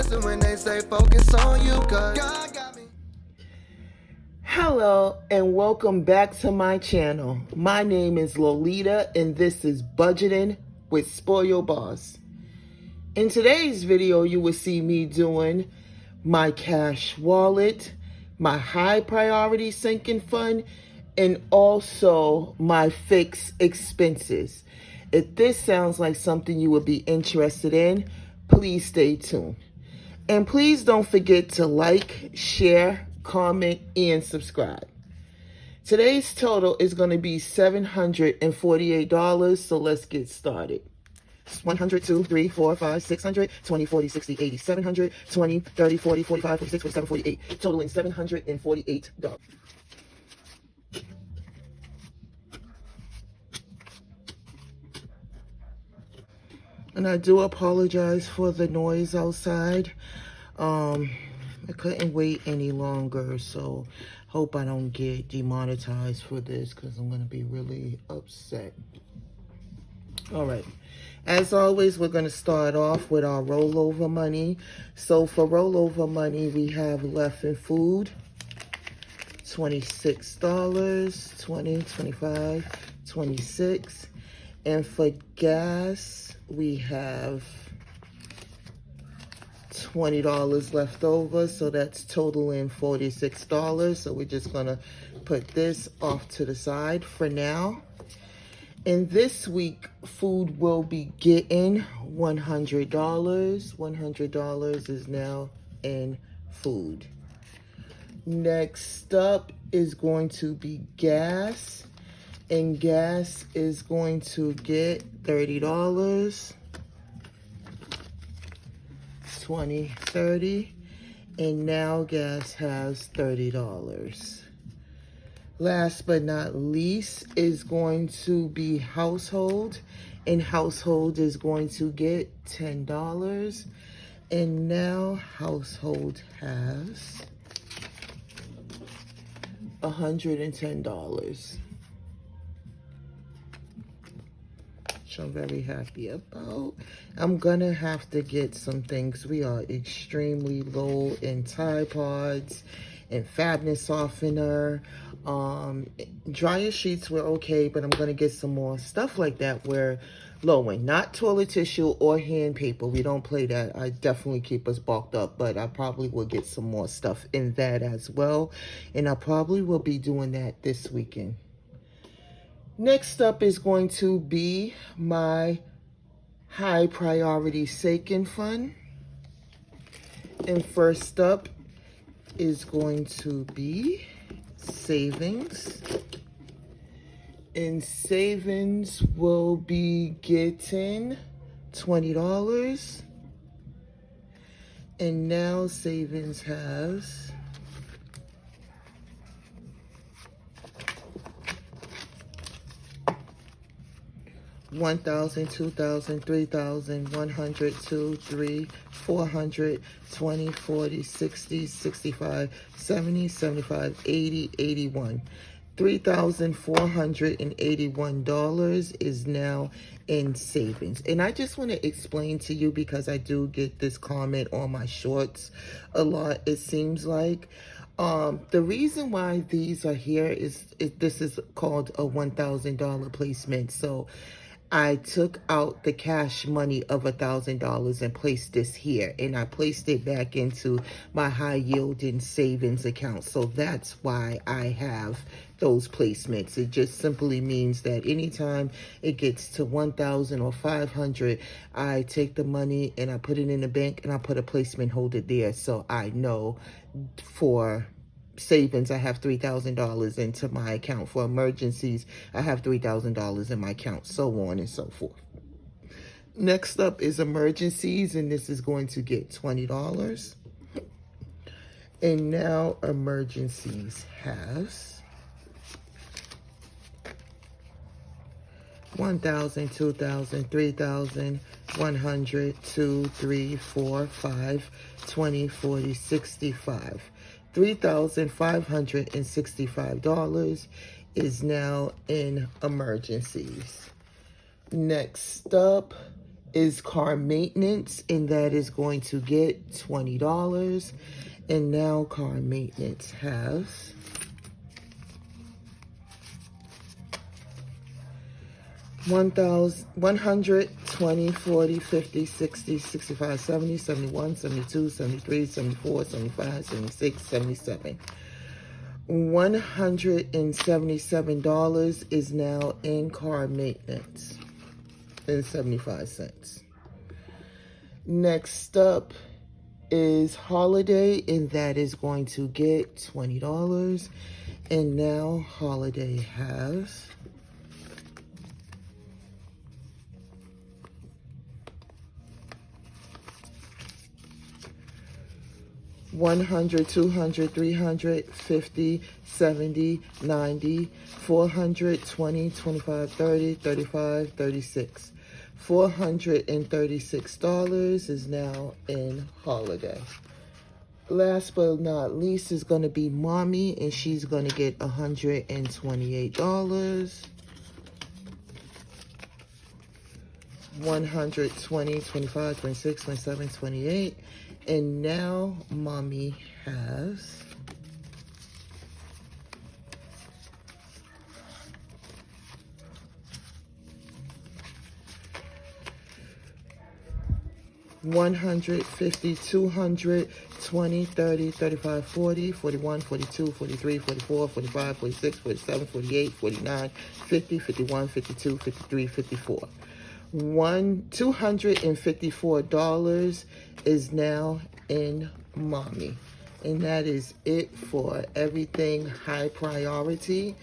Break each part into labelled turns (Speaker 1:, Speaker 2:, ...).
Speaker 1: listen when they say focus on you, cause God got me.
Speaker 2: Hello and welcome back to my channel. My name is Lolita and this is Budgeting with Spoil Your Boss. In today's video, you will see me doing my cash wallet, my high priority sinking fund, and also my fixed expenses. If this sounds like something you would be interested in, please stay tuned. And please don't forget to like, share, comment, and subscribe. Today's total is going to be $748, so let's get started. 100, 2, 3, 4, 5, 600, 20, 40, 60, 80, 700, 20, 30, 40, 45, 46, 47, 48, totaling $748. And I do apologize for the noise outside. I couldn't wait any longer, so hope I don't get demonetized for this because I'm going to be really upset. All right. As always, we're going to start off with our rollover money. So for rollover money, we have left in food, $26, 20, 25, 26. And for gas, we have $20 left over, so that's totaling $46. So we're just gonna put this off to the side for now. And this week, food will be getting $100. $100 is now in food. Next up is going to be gas, and gas is going to get $30. 20, 30, and now gas has $30. Last but not least is going to be household, and household is going to get $10, and now household has $110. I'm very happy about. I'm gonna have to get some things. We are extremely low in Tide Pods and fabric softener. Dryer sheets were okay, but I'm gonna get some more stuff like that. We're low in, not toilet tissue or hand paper. We don't play that. I definitely keep us bulked up, but I probably will get some more stuff in that as well, and I probably will be doing that this weekend. Next up is going to be my high priority sinking fund. And first up is going to be savings. And savings will be getting $20. And now savings has $1,000, $2,000, $3,000, $100, $200, $300, $400, $20, $40, $60, $65, $70, $75, $80, $81. $3,481 is now in savings. And I just want to explain to you, because I do get this comment on my shorts a lot, it seems like. The reason why these are here is this is called a $1,000 placement. So I took out the cash money of $1,000 and placed this here, and I placed it back into my high yielding savings account. So that's why I have those placements. It just simply means that anytime it gets to 1,000 or 500, I take the money and I put it in the bank and I put a placement holder there, so I know for savings I have $3,000 into my account. For emergencies, I have $3,000 in my account, so on and so forth. Next up is emergencies, and this is going to get $20. And now emergencies has $1,000, $2,000, $3,000, $100, $2, $3, $4, $5, $20, $40, $65. $3,565 is now in emergencies. Next up is car maintenance, and that is going to get $20. And now car maintenance has 100, 20, 40, 50, 60, 65, 70, 71, 72, 73, 74, 75, 76, 77. $177 is now in car maintenance and 75 cents. Next up is holiday, and that is going to get $20. And now holiday has 100, 200, 300, 50, 70, 90, 400, 20, 25, 30, 35, 36. $436 is now in holiday. Last but not least is going to be mommy, and she's going to get $128. 120, 25, 26, 27, 28. And now mommy has $100, 50, 200, 20, 30, 35, 40, 41, 42, 43, 44, 45, 46, 47, 48, 49, 50, 51, 52, 53, 54. $254 is now in mommy. And that is it for everything high priority.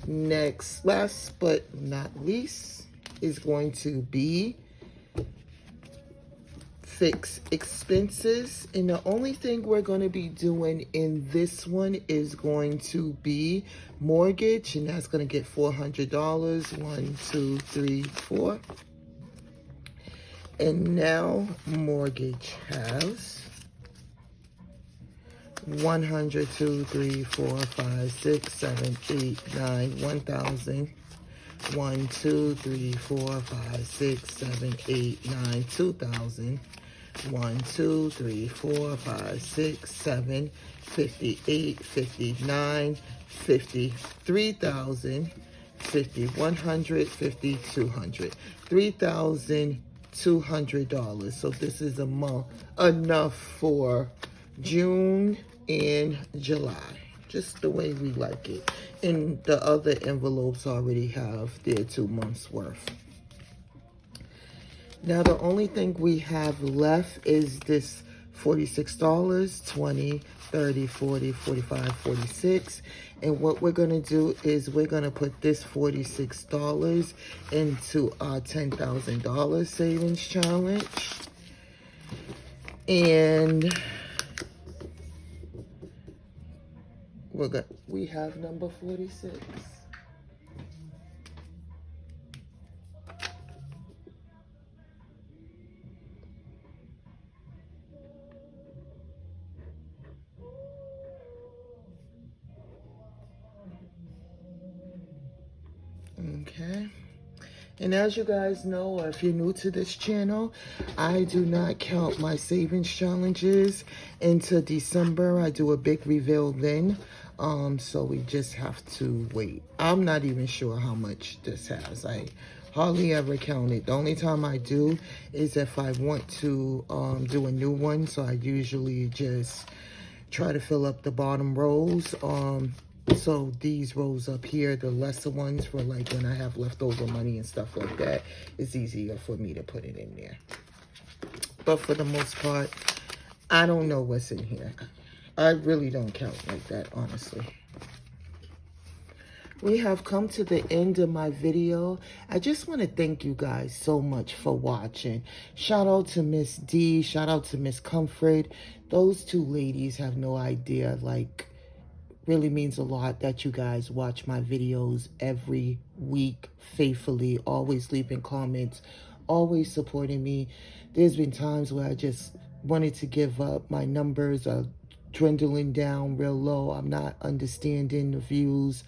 Speaker 2: Next, last but not least, is going to be fixed expenses. And the only thing we're going to be doing in this one is going to be mortgage, and that's going to get $400. 1, 2, 3, 4. And now mortgage has 100, 2, 3, 4, 5, 6, 7, 8, 9, 1,000. 1, 2, 3, 4, 5, 6, 7, 8, 9, 2,000. 1, 2, 3, 4, 5, 6, 7, 58, 59, 50, 3,000, 50, 100, 50, 200, $3,200. So this is a month enough for June and July, just the way we like it. And the other envelopes already have their 2 months worth. Now the only thing we have left is this $46, 20, 30, 40, 45, 46. And what we're going to do is we're going to put this $46 into our $10,000 savings challenge. And we have number 46. Okay. And as you guys know, or if you're new to this channel, I do not count my savings challenges into December. I do a big reveal then. So we just have to wait. I'm not even sure how much this has. I hardly ever count it. The only time I do is if I want to do a new one. So I usually just try to fill up the bottom rows. So these rows up here, the lesser ones for like when I have leftover money and stuff like that, it's easier for me to put it in there. But for the most part, I don't know what's in here. I really don't count like that, honestly. We have come to the end of my video. I just want to thank you guys so much for watching. Shout out to Miss D. Shout out to Miss Comfort. Those two ladies have no idea, like, really means a lot that you guys watch my videos every week faithfully, always leaving comments, always supporting me. There's been times where I just wanted to give up. My numbers are dwindling down real low. I'm not understanding the views.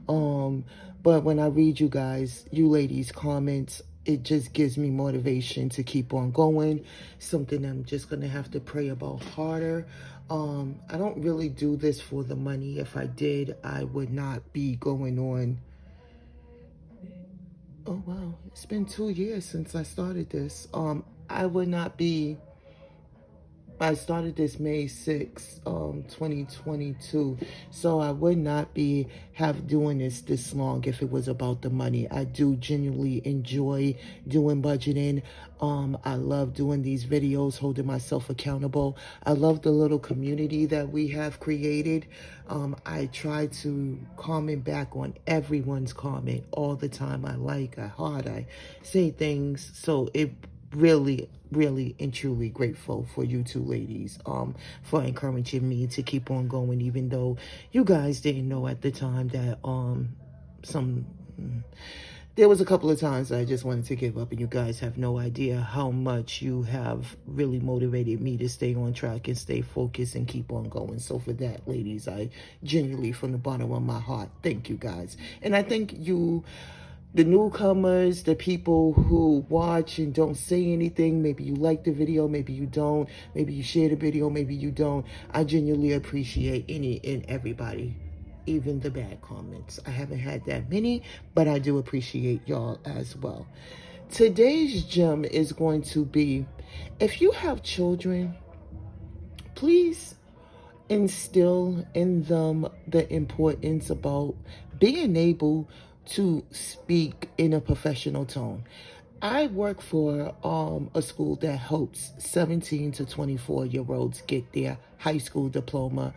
Speaker 2: But when I read you guys, you ladies' comments, it just gives me motivation to keep on going. Something I'm just going to have to pray about harder. I don't really do this for the money. If I did, I would not be going on. Oh wow, it's been 2 years since I started this. I would not be. I started this May 6th, 2022. So I would not be doing this long if it was about the money. I do genuinely enjoy doing budgeting. I love doing these videos, holding myself accountable. I love the little community that we have created. I try to comment back on everyone's comment all the time. I heart, I say things. So it really and truly grateful for you two ladies for encouraging me to keep on going, even though you guys didn't know at the time that some there was a couple of times I just wanted to give up, and you guys have no idea how much you have really motivated me to stay on track and stay focused and keep on going. So for that, ladies, I genuinely, from the bottom of my heart, thank you guys. And I thank you, the newcomers, the people who watch and don't say anything. Maybe you like the video, maybe you don't. Maybe you share the video, maybe you don't. I genuinely appreciate any and everybody, even the bad comments. I haven't had that many, but I do appreciate y'all as well. Today's gem is going to be, if you have children, please instill in them the importance about being able to speak in a professional tone. I work for a school that helps 17 to 24-year-olds get their high school diploma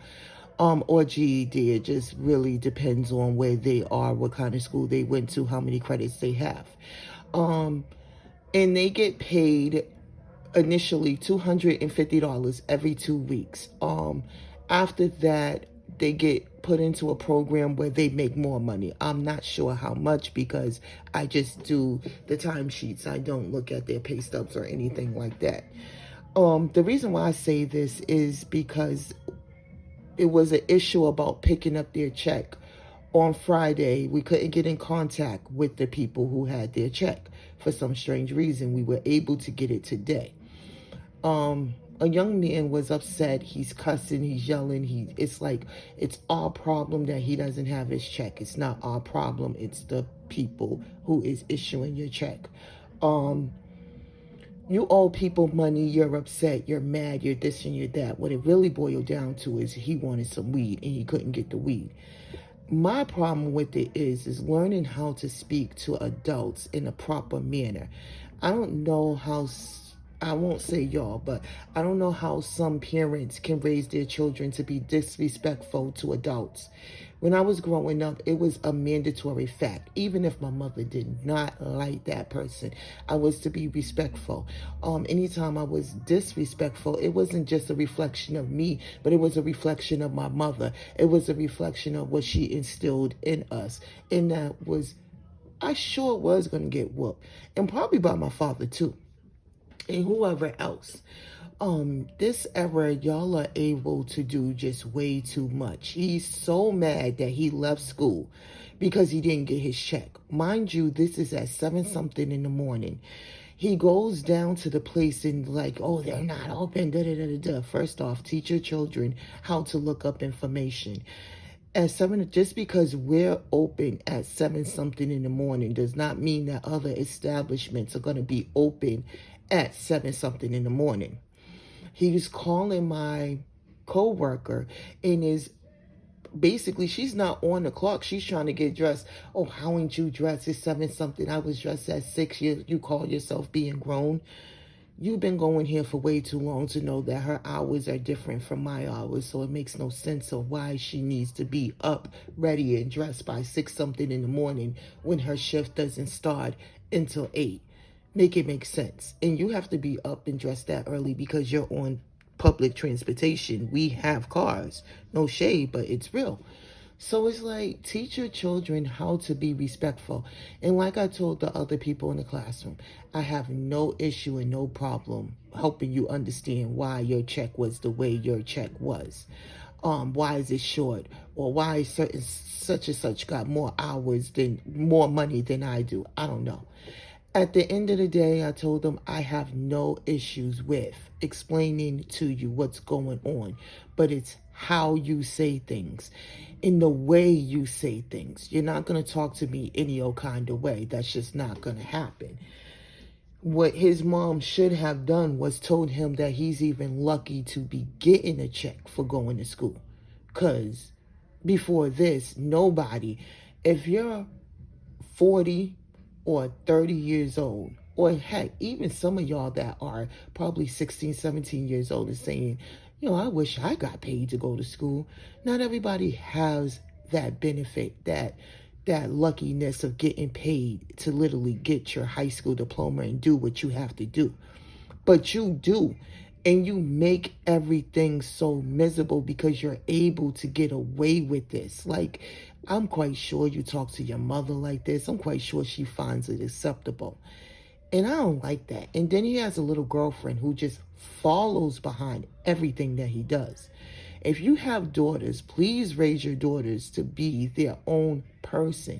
Speaker 2: or GED. It just really depends on where they are, what kind of school they went to, how many credits they have. And they get paid initially $250 every 2 weeks. After that, they get put into a program where they make more money. I'm not sure how much because I just do the timesheets. I don't look at their pay stubs or anything like that. The reason why I say this is because it was an issue about picking up their check. On Friday, we couldn't get in contact with the people who had their check. For some strange reason, we were able to get it today. A young man was upset. He's cussing, he's yelling. It's like, it's our problem that he doesn't have his check. It's not our problem. It's the people who is issuing your check. You owe people money, you're upset, you're mad, you're this and you're that. What it really boiled down to is he wanted some weed and he couldn't get the weed. My problem with it is learning how to speak to adults in a proper manner. I don't know how, I won't say y'all, but I don't know how some parents can raise their children to be disrespectful to adults. When I was growing up, it was a mandatory fact. Even if my mother did not like that person, I was to be respectful. Anytime I was disrespectful, it wasn't just a reflection of me, but it was a reflection of my mother. It was a reflection of what she instilled in us. And that was, I sure was going to get whooped. And probably by my father too. And whoever else. This era, y'all are able to do just way too much. He's so mad that he left school because he didn't get his check. Mind you, this is at 7 something in the morning. He goes down to the place and like, oh, they're not open, da-da-da-da-da. First off, teach your children how to look up information. At 7, just because we're open at 7 something in the morning does not mean that other establishments are going to be open at 7 something in the morning. He's calling my co-worker and is basically, she's not on the clock. She's trying to get dressed. Oh, how ain't you dressed? It's 7 something. I was dressed at 6. You call yourself being grown? You've been going here for way too long to know that her hours are different from my hours. So it makes no sense of why she needs to be up, ready, and dressed by 6 something in the morning when her shift doesn't start until 8. Make it make sense. And you have to be up and dressed that early because you're on public transportation. We have cars. No shade, but it's real. So it's like, teach your children how to be respectful. And like I told the other people in the classroom, I have no issue and no problem helping you understand why your check was the way your check was. Why is it short? Or why such and such got more hours more money than I do? I don't know. At the end of the day, I told them I have no issues with explaining to you what's going on, but it's how you say things, in the way you say things. You're not going to talk to me any old kind of way. That's just not going to happen. What his mom should have done was told him that he's even lucky to be getting a check for going to school. Because before this, nobody, if you're 40 or 30 years old, or heck, even some of y'all that are probably 16, 17 years old is saying, I wish I got paid to go to school. Not everybody has that benefit, that luckiness of getting paid to literally get your high school diploma and do what you have to do. But you do. And you make everything so miserable because you're able to get away with this. Like, I'm quite sure you talk to your mother like this. I'm quite sure she finds it acceptable. And I don't like that. And then he has a little girlfriend who just follows behind everything that he does. If you have daughters, please raise your daughters to be their own person.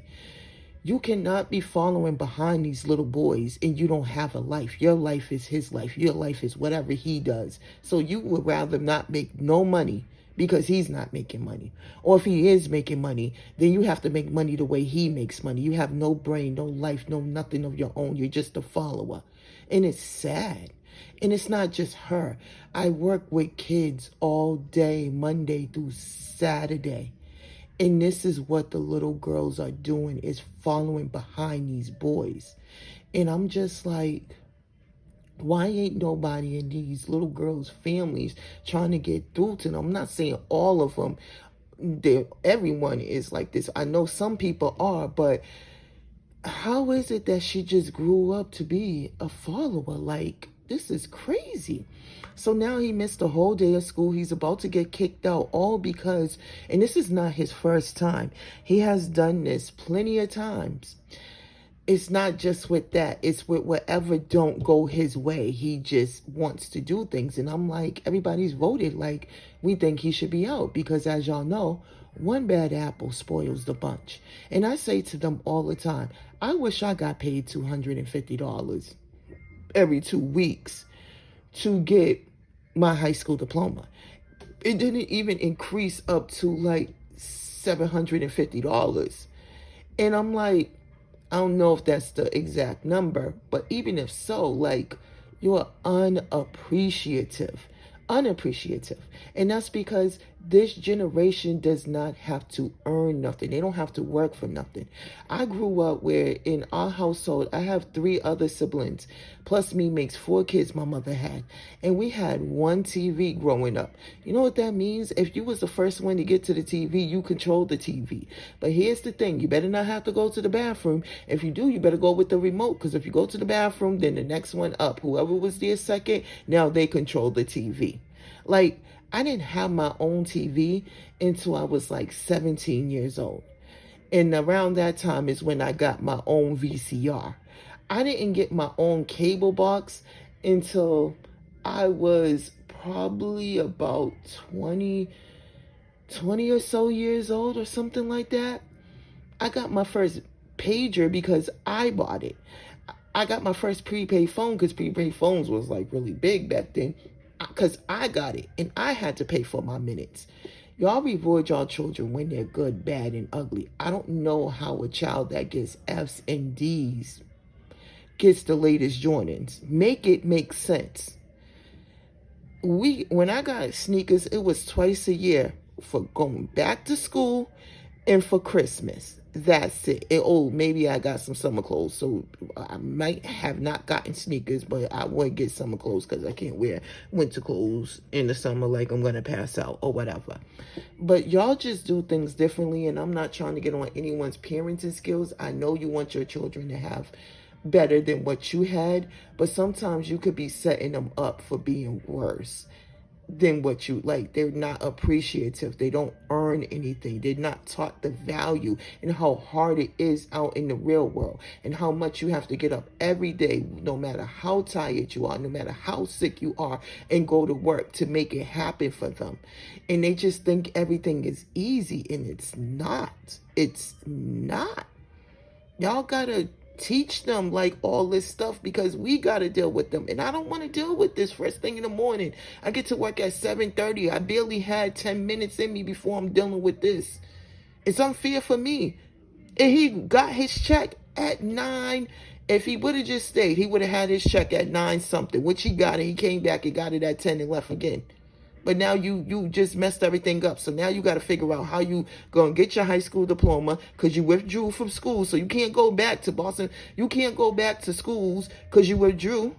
Speaker 2: You cannot be following behind these little boys and you don't have a life. Your life is his life. Your life is whatever he does. So you would rather not make no money because he's not making money. Or if he is making money, then you have to make money the way he makes money. You have no brain, no life, no nothing of your own. You're just a follower. And it's sad. And it's not just her. I work with kids all day, Monday through Saturday. And this is what the little girls are doing, is following behind these boys. And I'm just like, why ain't nobody in these little girls' families trying to get through to them? I'm not saying all of them. Everyone is like this. I know some people are, but how is it that she just grew up to be a follower? Like, this is crazy. So now he missed a whole day of school. He's about to get kicked out, all because, and this is not his first time. He has done this plenty of times. It's not just with that. It's with whatever don't go his way. He just wants to do things. And I'm like, everybody's voted like we think he should be out. Because as y'all know, one bad apple spoils the bunch. And I say to them all the time, I wish I got paid $250 every 2 weeks to get my high school diploma. It didn't even increase up to like $750. And I'm like, I don't know if that's the exact number, but even if so, like, you're unappreciative. And that's because this generation does not have to earn nothing. They don't have to work for nothing. I grew up where in our household, I have 3 other siblings, plus me makes 4 kids my mother had. And we had one TV growing up. You know what that means? If you was the first one to get to the TV, you controlled the TV. But here's the thing. You better not have to go to the bathroom. If you do, you better go with the remote. Because if you go to the bathroom, then the next one up, whoever was there second, now they control the TV. Like, I didn't have my own TV until I was like 17 years old. And around that time is when I got my own VCR. I didn't get my own cable box until I was probably about 20 or so years old or something like that. I got my first pager because I bought it. I got my first prepaid phone because prepaid phones was like really big back then. Because I got it and I had to pay for my minutes. Y'all reward y'all children when they're good, bad, and ugly. I don't know how a child that gets F's and D's gets the latest Jordans. Make it make sense. When I got sneakers, it was twice a year for going back to school and for Christmas. That's it. Maybe I got some summer clothes, so I might have not gotten sneakers, but I would get summer clothes because I can't wear winter clothes in the summer like I'm going to pass out or whatever. But y'all just do things differently, and I'm not trying to get on anyone's parenting skills. I know you want your children to have better than what you had, but sometimes you could be setting them up for being worse than what you like. They're not appreciative. They don't earn anything. They're not taught the value and how hard it is out in the real world and how much you have to get up every day, no matter how tired you are, no matter how sick you are, and go to work to make it happen for them. And they just think everything is easy, and it's not. It's not. Y'all gotta teach them like all this stuff because we got to deal with them. And I don't want to deal with this first thing in the morning. I get to work at 7:30. I barely had 10 minutes in me before I'm dealing with this. It's unfair for me. And he got his check at 9. If he would have just stayed, he would have had his check at 9 something, which he got, and he came back and got it at 10 and left again. But now you just messed everything up. So now you got to figure out how you going to get your high school diploma because you withdrew from school. So you can't go back to Boston. You can't go back to schools because you withdrew.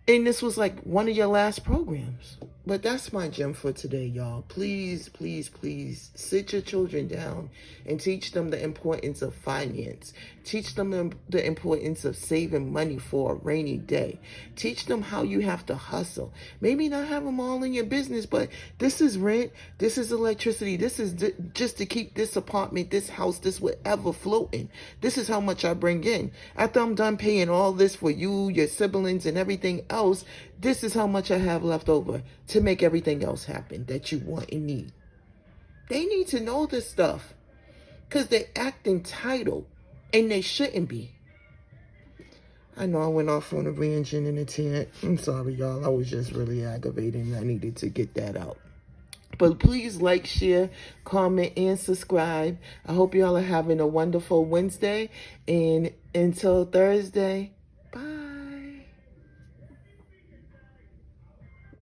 Speaker 2: And this was like one of your last programs. But that's my gem for today, y'all. Please, please, please sit your children down and teach them the importance of finance. Teach them the importance of saving money for a rainy day. Teach them how you have to hustle. Maybe not have them all in your business, but this is rent. This is electricity. This is just to keep this apartment, this house, this whatever floating. This is how much I bring in. After I'm done paying all this for you, your siblings, and everything else, this is how much I have left over to make everything else happen that you want and need. They need to know this stuff because they act entitled and they shouldn't be. I know I went off on a ranging and a tangent. I'm sorry, y'all. I was just really aggravating. I needed to get that out. But please like, share, comment, and subscribe. I hope y'all are having a wonderful Wednesday. And until Thursday, bye.